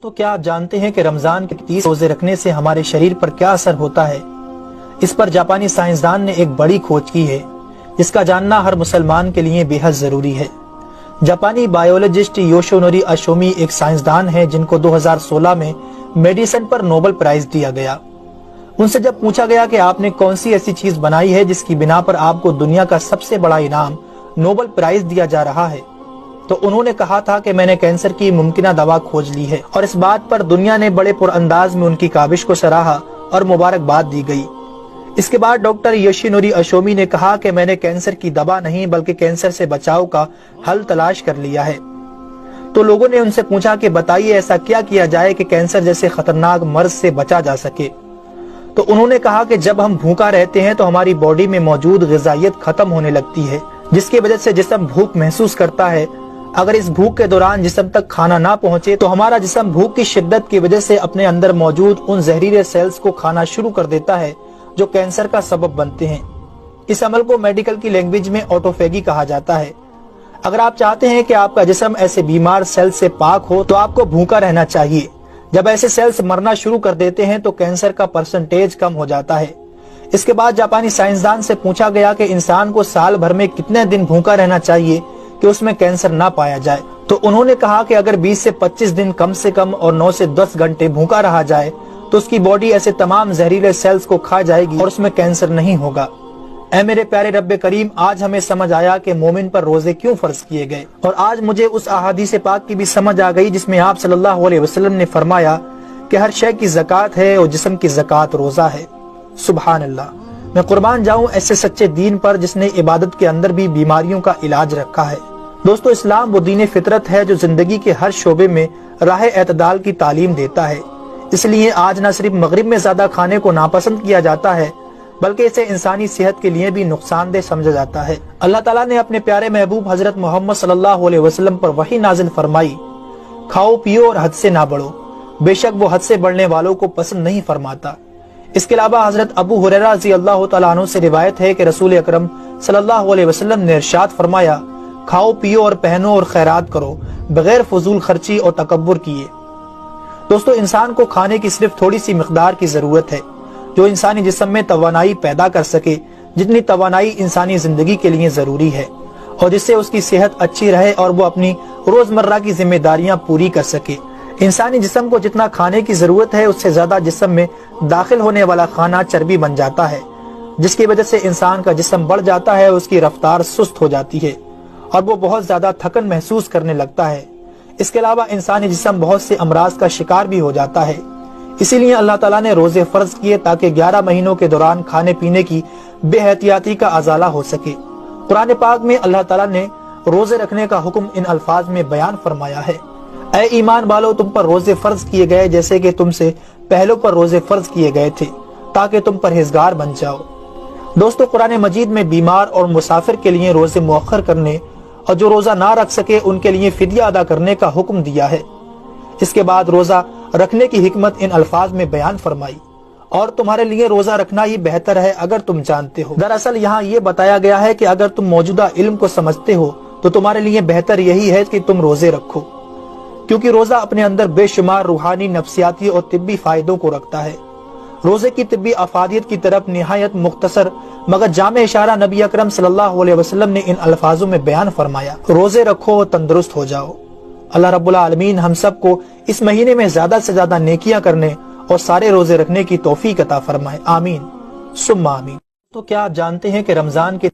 تو کیا آپ جانتے ہیں کہ رمضان کے 30 روزے رکھنے سے ہمارے شریر پر کیا اثر ہوتا ہے؟ اس پر جاپانی سائنسدان نے ایک بڑی کھوج کی ہے جس کا جاننا ہر مسلمان کے لیے بے حد ضروری ہے۔ جاپانی بایولوجسٹ یوشونوری اشومی ایک سائنسدان ہے جن کو 2016 میں میڈیسن پر نوبل پرائز دیا گیا۔ ان سے جب پوچھا گیا کہ آپ نے کون سی ایسی چیز بنائی ہے جس کی بنا پر آپ کو دنیا کا سب سے بڑا انعام نوبل پرائز دیا جا رہا ہے، تو انہوں نے کہا تھا کہ میں نے کینسر کی ممکنہ دوا کھوج لی ہے، اور اس بات پر دنیا نے بڑے پر انداز میں ان کی کاوش کو سراہا اور مبارکباد دی گئی۔ اس کے بعد ڈاکٹر یوشینوری اشومی نے کہا کہ میں نے کینسر کی دوا نہیں بلکہ کینسر سے بچاؤ کا حل تلاش کر لیا ہے۔ تو لوگوں نے ان سے پوچھا کہ بتائیے ایسا کیا کیا جائے کہ کینسر جیسے خطرناک مرض سے بچا جا سکے۔ تو انہوں نے کہا کہ جب ہم بھوکا رہتے ہیں تو ہماری باڈی میں موجود غذائیت ختم ہونے لگتی ہے، جس کی وجہ سے جسم بھوک محسوس کرتا ہے۔ اگر اس بھوک کے دوران جسم تک کھانا نہ پہنچے تو ہمارا جسم بھوک کی شدت کی وجہ سے اپنے اندر موجود ان زہریلے سیلز کو کھانا شروع کر دیتا ہے جو کینسر کا سبب بنتے ہیں۔ اس عمل کو میڈیکل کی لینگویج میں آٹوفیگی کہا جاتا ہے۔ اگر آپ چاہتے ہیں کہ آپ کا جسم ایسے بیمار سیل سے پاک ہو تو آپ کو بھوکا رہنا چاہیے۔ جب ایسے سیلز مرنا شروع کر دیتے ہیں تو کینسر کا پرسنٹیج کم ہو جاتا ہے۔ اس کے بعد جاپانی سائنسدان سے پوچھا گیا کہ انسان کو سال بھر میں کتنے دن بھوکا رہنا چاہیے کہ اس میں کینسر نہ پایا جائے۔ تو انہوں نے کہا کہ اگر 20 سے 25 دن کم سے کم اور 9 سے 10 گھنٹے بھوکا رہا جائے تو اس کی باڈی ایسے تمام زہریلے سیلز کو کھا جائے گی اور اس میں کینسر نہیں ہوگا۔ اے میرے پیارے رب کریم، آج ہمیں سمجھ آیا کہ مومن پر روزے کیوں فرض کیے گئے، اور آج مجھے اس احادیث پاک کی بھی سمجھ آ گئی جس میں آپ صلی اللہ علیہ وسلم نے فرمایا کہ ہر شے کی زکوٰۃ ہے اور جسم کی زکوٰۃ روزہ ہے۔ سبحان اللہ، میں قربان جاؤں ایسے سچے دین پر جس نے عبادت کے اندر بھی بیماریوں کا علاج رکھا ہے۔ دوستو، اسلام وہ دین فطرت ہے جو زندگی کے ہر شعبے میں راہ اعتدال کی تعلیم دیتا ہے۔ اس لیے آج نہ صرف مغرب میں زیادہ کھانے کو ناپسند کیا جاتا ہے بلکہ اسے انسانی صحت کے لیے بھی نقصان دہ سمجھا جاتا ہے۔ اللہ تعالیٰ نے اپنے پیارے محبوب حضرت محمد صلی اللہ علیہ وسلم پر وحی نازل فرمائی، کھاؤ پیو اور حد سے نہ بڑھو، بے شک وہ حد سے بڑھنے والوں کو پسند نہیں فرماتا۔ اس کے علاوہ حضرت ابو ہریرہ رضی اللہ تعالیٰ عنہ سے روایت ہے کہ رسول اکرم صلی اللہ علیہ وسلم نے ارشاد فرمایا، کھاؤ پیو اور پہنو اور خیرات کرو بغیر فضول خرچی اور تکبر کیے۔ دوستو، انسان کو کھانے کی صرف تھوڑی سی مقدار کی ضرورت ہے جو انسانی جسم میں توانائی پیدا کر سکے، جتنی توانائی انسانی زندگی کے لیے ضروری ہے، اور جس سے اس کی صحت اچھی رہے اور وہ اپنی روزمرہ کی ذمہ داریاں پوری کر سکے۔ انسانی جسم کو جتنا کھانے کی ضرورت ہے اس سے زیادہ جسم میں داخل ہونے والا کھانا چربی بن جاتا ہے، جس کی وجہ سے انسان کا جسم بڑھ جاتا ہے، اس کی رفتار سست ہو جاتی ہے اور وہ بہت زیادہ تھکن محسوس کرنے لگتا ہے۔ اس کے علاوہ انسانی جسم بہت سے امراض کا شکار بھی ہو جاتا ہے۔ اسی لیے اللہ تعالیٰ نے روزے فرض کیے تاکہ 11 مہینوں کے دوران کھانے پینے کی بے احتیاطی کا ازالہ ہو سکے۔ قرآن پاک میں اللہ تعالیٰ نے روزے رکھنے کا حکم ان الفاظ میں بیان فرمایا ہے، اے ایمان والو، تم پر روزے فرض کیے گئے جیسے کہ تم سے پہلوں پر روزے فرض کیے گئے تھے تاکہ تم پرہیزگار بن جاؤ۔ دوستو، قرآن مجید میں بیمار اور مسافر کے لیے روزے مؤخر کرنے اور جو روزہ نہ رکھ سکے ان کے لیے فدیہ ادا کرنے کا حکم دیا ہے۔ اس کے بعد روزہ رکھنے کی حکمت ان الفاظ میں بیان فرمائی، اور تمہارے لیے روزہ رکھنا ہی بہتر ہے اگر تم جانتے ہو۔ دراصل یہاں یہ بتایا گیا ہے کہ اگر تم موجودہ علم کو سمجھتے ہو تو تمہارے لیے بہتر یہی ہے کہ تم روزے رکھو، کیونکہ روزہ اپنے اندر بے شمار روحانی، نفسیاتی اور طبی فائدوں کو رکھتا ہے۔ روزے کی طبی افادیت کی طرف نہایت مختصر مگر جامع اشارہ نبی اکرم صلی اللہ علیہ وسلم نے ان الفاظوں میں بیان فرمایا، روزے رکھو اور تندرست ہو جاؤ۔ اللہ رب العالمین ہم سب کو اس مہینے میں زیادہ سے زیادہ نیکیاں کرنے اور سارے روزے رکھنے کی توفیق عطا فرمائے، آمین ثم آمین۔ تو کیا آپ جانتے ہیں کہ رمضان کے